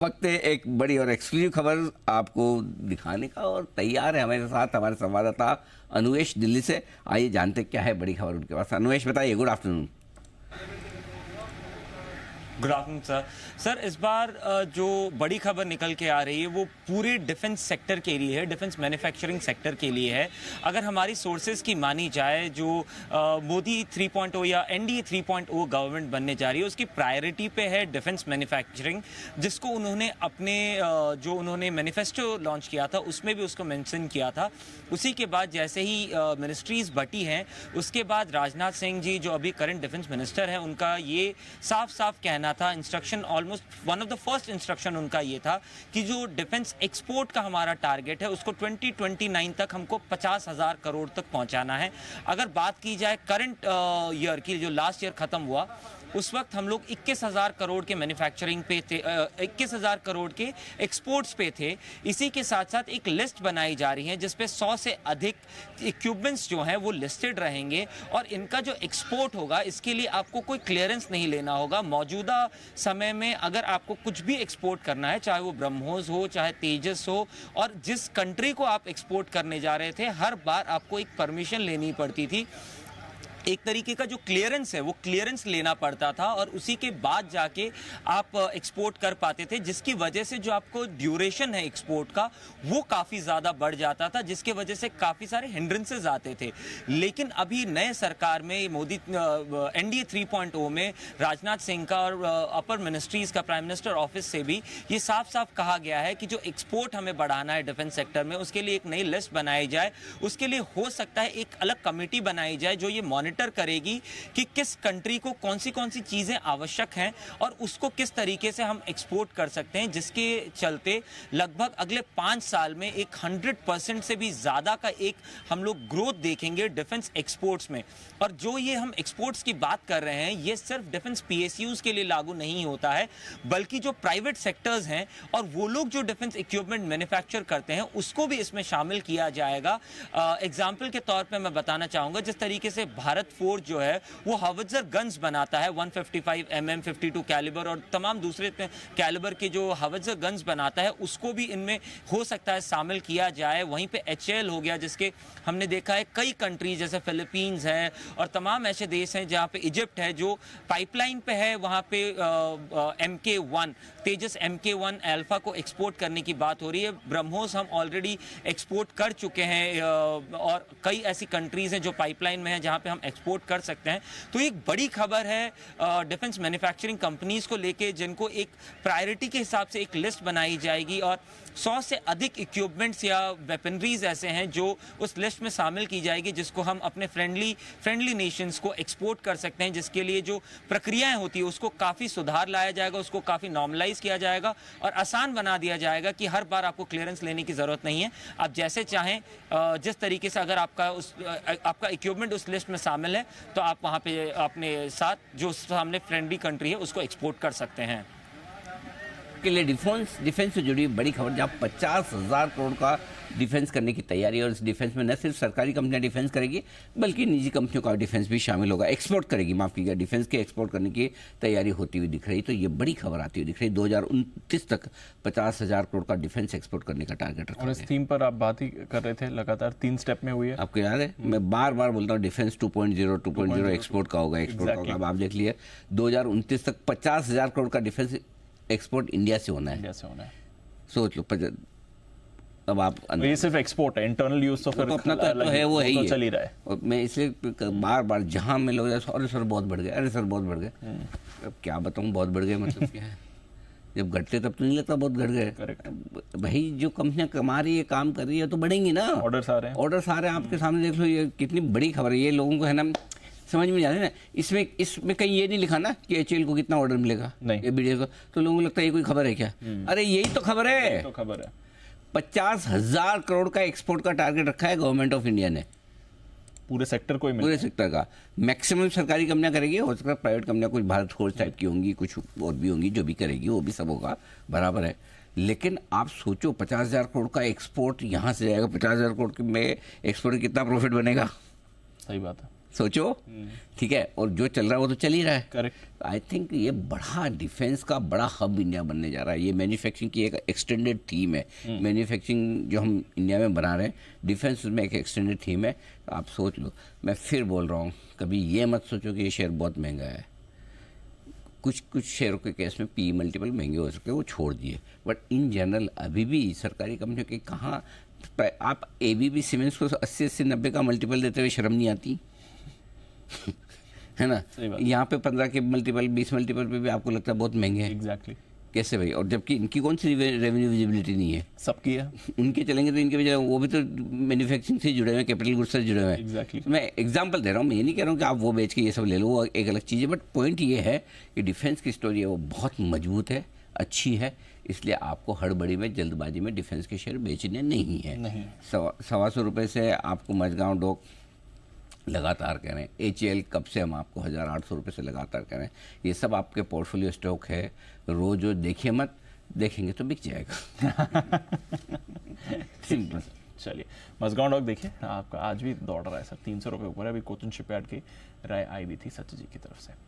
वक्त है एक बड़ी और एक्सक्लूसिव खबर आपको दिखाने का और तैयार है हमारे साथ हमारे संवाददाता अनुवेश दिल्ली से। आइए जानते क्या है बड़ी खबर उनके पास। अनुवेश बताइए। Good afternoon. Good afternoon sir इस बार जो बड़ी खबर निकल के आ रही है वो पूरे डिफेंस सेक्टर के लिए है, डिफेंस मैन्युफैक्चरिंग सेक्टर के लिए है। अगर हमारी सोर्सेज की मानी जाए, जो मोदी 3.0 या एनडीए 3.0 गवर्नमेंट बनने जा रही है उसकी प्रायोरिटी पे है डिफेंस मैन्युफैक्चरिंग, जिसको उन्होंने अपने जो उन्होंने मैनिफेस्टो लॉन्च किया था उसमें भी उसको मेंशन किया था। उसी के बाद जैसे ही मिनिस्ट्रीज बटी हैं उसके बाद राजनाथ सिंह जी जो अभी करंट डिफेंस मिनिस्टर हैं उनका ये साफ साफ कहना था, instruction almost one of the first instruction उनका ये था कि जो डिफेंस एक्सपोर्ट का हमारा टारगेट है उसको 2029 तक हमको 50,000 करोड़ तक पहुंचाना है। अगर बात की जाए करंट ईयर की, जो लास्ट ईयर खत्म हुआ उस वक्त हम लोग 21,000 करोड़ के मैन्युफैक्चरिंग पे थे, 21,000 करोड़ के एक्सपोर्ट्स पे थे। इसी के साथ साथ एक लिस्ट बनाई जा रही है जिसपे 100 से अधिक इक्विपमेंट्स जो हैं वो लिस्टेड रहेंगे और इनका जो एक्सपोर्ट होगा इसके लिए आपको कोई क्लियरेंस नहीं लेना होगा। मौजूदा समय में अगर आपको कुछ भी एक्सपोर्ट करना है, चाहे वो ब्रह्मोस हो चाहे तेजस हो, और जिस कंट्री को आप एक्सपोर्ट करने जा रहे थे हर बार आपको एक परमिशन लेनी पड़ती थी, एक तरीके का जो क्लियरेंस है वो क्लियरेंस लेना पड़ता था और उसी के बाद जाके आप एक्सपोर्ट कर पाते थे, जिसकी वजह से जो आपको ड्यूरेशन है एक्सपोर्ट का वो काफ़ी ज़्यादा बढ़ जाता था, जिसके वजह से काफ़ी सारे हिंड्रेंसेस आते थे। लेकिन अभी नए सरकार में मोदी एनडीए 3.0 में राजनाथ सिंह का और अपर मिनिस्ट्रीज़ का प्राइम मिनिस्टर ऑफिस से भी ये साफ साफ कहा गया है कि जो एक्सपोर्ट हमें बढ़ाना है डिफेंस सेक्टर में उसके लिए एक नई लिस्ट बनाई जाए। उसके लिए हो सकता है एक अलग कमेटी बनाई जाए जो ये मॉनिटर करेगी कि किस कंट्री को कौन सी चीजें आवश्यक हैं और उसको किस तरीके से हम एक्सपोर्ट कर सकते हैं, जिसके चलते लगभग अगले 5 साल में एक 100% से भी ज्यादा का एक हम लोग ग्रोथ देखेंगे डिफेंस एक्सपोर्ट्स में। और जो ये हम एक्सपोर्ट्स की बात कर रहे हैं ये सिर्फ डिफेंस पीएसयूज के लिए लागू नहीं होता है, बल्कि जो प्राइवेट सेक्टर्स हैं और वो लोग जो डिफेंस इक्विपमेंट मैन्युफैक्चर करते हैं उसको भी इसमें शामिल किया जाएगा। एग्जाम्पल के तौर पर मैं बताना चाहूंगा, जिस तरीके से भारत फोर्स जो है वो हवत्जर गन्स बनाता है 155 mm 52 कैलिबर और तमाम दूसरे कैलिबर के जो हवत्जर गन्स बनाता है उसको भी इनमें हो सकता है शामिल किया जाए। वहीं पे एचएएल हो गया, जिसके हमने देखा है कई कंट्रीज जैसे फिलीपींस है और तमाम ऐसे देश हैं जहाँ पे इजिप्ट है जो पाइपलाइन पे है, वहाँ पे MK1 तेजस MK1 अल्फा को एक्सपोर्ट करने की बात हो रही है। ब्रह्मोस हम ऑलरेडी एक्सपोर्ट कर चुके हैं और कई ऐसी कंट्रीज हैं जो पाइपलाइन में है जहाँ पे हम एक्सपोर्ट कर सकते हैं। तो एक बड़ी खबर है डिफेंस मैन्युफैक्चरिंग कंपनीज को लेके, जिनको एक प्रायोरिटी के हिसाब से एक लिस्ट बनाई जाएगी और 100 से अधिक इक्विपमेंट्स या वेपनरीज ऐसे हैं जो उस लिस्ट में शामिल की जाएगी, जिसको हम अपने फ्रेंडली नेशंस को एक्सपोर्ट कर सकते हैं, जिसके लिए जो प्रक्रियाएं होती है उसको काफ़ी सुधार लाया जाएगा, उसको काफ़ी नॉर्मलाइज किया जाएगा और आसान बना दिया जाएगा कि हर बार आपको क्लियरेंस लेने की ज़रूरत नहीं है। आप जैसे चाहें जिस तरीके से अगर आपका इक्विपमेंट उस लिस्ट में शामिल है तो आप वहाँ पे अपने साथ जो सामने फ्रेंडली कंट्री है उसको एक्सपोर्ट कर सकते हैं। के लिए डिफेंस से जुड़ी बड़ी खबर, जहाँ 50,000 करोड़ का डिफेंस करने की तैयारी है और इस डिफेंस में न सिर्फ सरकारी कंपनियां डिफेंस करेगी बल्कि निजी कंपनियों का डिफेंस भी शामिल होगा, एक्सपोर्ट करेगी, माफ कीजिएगा, डिफेंस के एक्सपोर्ट करने की तैयारी होती हुई दिख रही। तो ये बड़ी खबर आती हुई दिख रही। 2029 तक 50,000 करोड़ का डिफेंस एक्सपोर्ट करने का टारगेट रखा है। और इस थीम पर आप बात ही कर रहे थे, लगातार 3 स्टेप में हुई है। आपको याद है मैं बार बार बोलता हूँ डिफेंस 2.0 एक्सपोर्ट का होगा, एक्सपोर्ट का होगा। अब आप देख लिए 2029 तक 50,000 करोड़ का डिफेंस एक्सपोर्ट इंडिया से होना है। सोच लो। अब आप ये सिर्फ एक्सपोर्ट है, इंटरनल यूज तो फिर अपना तो है, वो है ही चल ही रहा है। और मैं इसलिए बार बार जहां मैं लोग अरे सर बहुत बढ़ गए, अरे सर बहुत बढ़ गए। अब क्या बताऊं बहुत बढ़ गए मतलब क्या है, जब घटते तब तो नहीं लगता बहुत घट गए। भाई जो कंपनियां कमा रही है काम कर रही है तो बढ़ेंगी ना। ऑर्डर्स आ रहे हैं आपके सामने, देख लो ये कितनी बड़ी खबर है। ये लोगों को है ना समझ में जाते ना, इसमें कहीं ये नहीं लिखा ना कि एचएएल को कितना ऑर्डर मिलेगा ये वीडियो को, तो लोगों को लगता है ये कोई खबर है क्या। अरे यही तो खबर है। 50,000 करोड़ का एक्सपोर्ट का टारगेट रखा है गवर्नमेंट ऑफ इंडिया ने पूरे सेक्टर को ही, पूरे सेक्टर का। मैक्सिमम सरकारी कंपनियां करेगी, हो सकता है प्राइवेट कंपनियां कुछ भारत फोर्स टाइप की होंगी, कुछ और भी होंगी, जो भी करेगी वो भी सब होगा, बराबर है। लेकिन आप सोचो 50,000 करोड़ का एक्सपोर्ट यहाँ से जाएगा, 50,000 करोड़ में एक्सपोर्ट कितना प्रॉफिट बनेगा। सही बात है। सोचो, ठीक है, और जो चल रहा है वो तो चल ही रहा है। करेक्ट। आई थिंक ये बड़ा डिफेंस का बड़ा हब इंडिया बनने जा रहा है। ये मैन्युफैक्चरिंग की एक एक्सटेंडेड थीम है। मैन्युफैक्चरिंग जो हम इंडिया में बना रहे हैं, डिफेंस में एक एक्सटेंडेड थीम है। तो आप सोच लो, मैं फिर बोल रहा हूँ, कभी ये मत सोचो कि ये शेयर बहुत महंगा है। कुछ शेयरों के केस में पी मल्टीपल महंगे हो सकते हैं, वो छोड़ दिए, बट इन जनरल अभी भी सरकारी कंपनियों के कहाँ आप एबीबी सीमेंट्स को 80-90 का मल्टीपल देते हुए शर्म नहीं आती? है ना? यहाँ पे 15 के मल्टीपल, 20 मल्टीपल पे भी आपको लगता है बहुत महंगे हैं। एग्जैक्टली। कैसे भाई? और जबकि इनकी कौन सी रेवेन्यू विजिबिलिटी नहीं है, सबकी है। उनके चलेंगे तो इनके बेचारे वो भी तो मैन्युफैक्चरिंग से जुड़े हुए हैं, कैपिटल गुड्स से जुड़े हुए हैं। एग्जैक्टली। मैं एग्जांपल दे रहा हूँ, मैं ये नहीं कह रहा हूँ कि आप वो बेच के ये सब ले लो, वो एक अलग चीज़ है, बट पॉइंट ये है कि डिफेंस की स्टोरी है वो बहुत मजबूत है, अच्छी है, इसलिए आपको हड़बड़ी में, जल्दबाजी में डिफेंस के शेयर बेचने नहीं है। नहीं। 125 रुपये से आपको मझगांव डॉक लगातार कह रहे हैं, HAL कब से हम आपको 1800 रुपये से लगातार कह रहे हैं, ये सब आपके पोर्टफोलियो स्टॉक है। रोज रोज देखिए मत, देखेंगे तो बिक जाएगा। सिंपल। चलिए, मझगांव डॉक देखिए, आपका आज भी दौड़ रहा है सर, 300 रुपये ऊपर है। अभी कोचिन शिपयार्ड की राय आई भी थी सच जी की तरफ से।